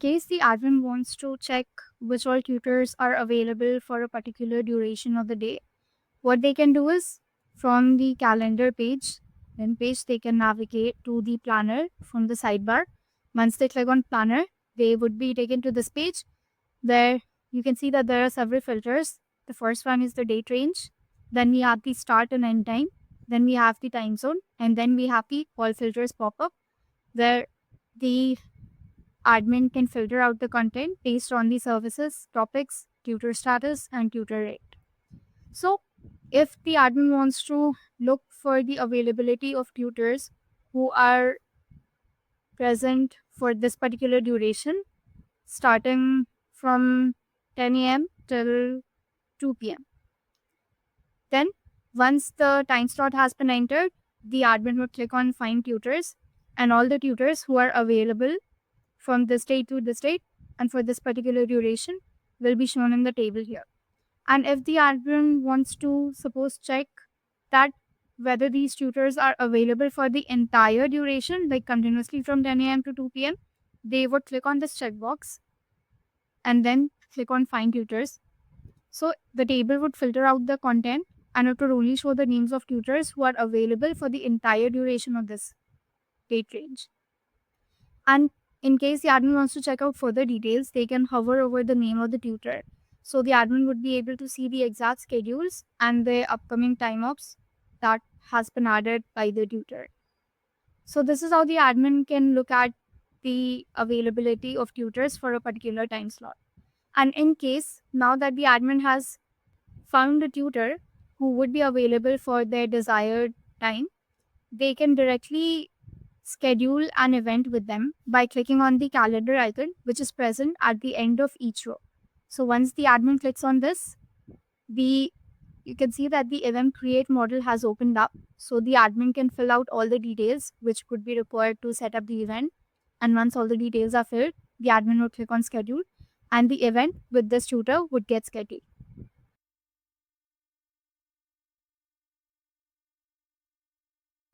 case the admin wants to check which all tutors are available for a particular duration of the day, what they can do is from the calendar page, they can navigate to the planner from the sidebar. Once they click on planner, they would be taken to this page where you can see that there are several filters. The first one is the date range. Then we have the start and end time. Then we have the time zone. And then we have the all filters pop up where the admin can filter out the content based on the services, topics, tutor status, and tutor rate. So if the admin wants to look for the availability of tutors who are present for this particular duration, starting from 10 a.m. till 2 p.m. Then once the time slot has been entered, the admin would click on find tutors, and all the tutors who are available from this date to this date and for this particular duration will be shown in the table here. And if the admin wants to suppose check that whether these tutors are available for the entire duration, like continuously from 10 a.m. to 2 p.m., they would click on this checkbox and then click on find tutors. So the table would filter out the content and it would only show the names of tutors who are available for the entire duration of this date range. And in case the admin wants to check out further details, they can hover over the name of the tutor. So the admin would be able to see the exact schedules and the upcoming time ops that has been added by the tutor. So this is how the admin can look at the availability of tutors for a particular time slot. And in case now that the admin has found a tutor who would be available for their desired time, they can directly schedule an event with them by clicking on the calendar icon, which is present at the end of each row. So once the admin clicks on this, you can see that the event create model has opened up. So the admin can fill out all the details which would be required to set up the event. And once all the details are filled, the admin would click on schedule and the event with this tutor would get scheduled.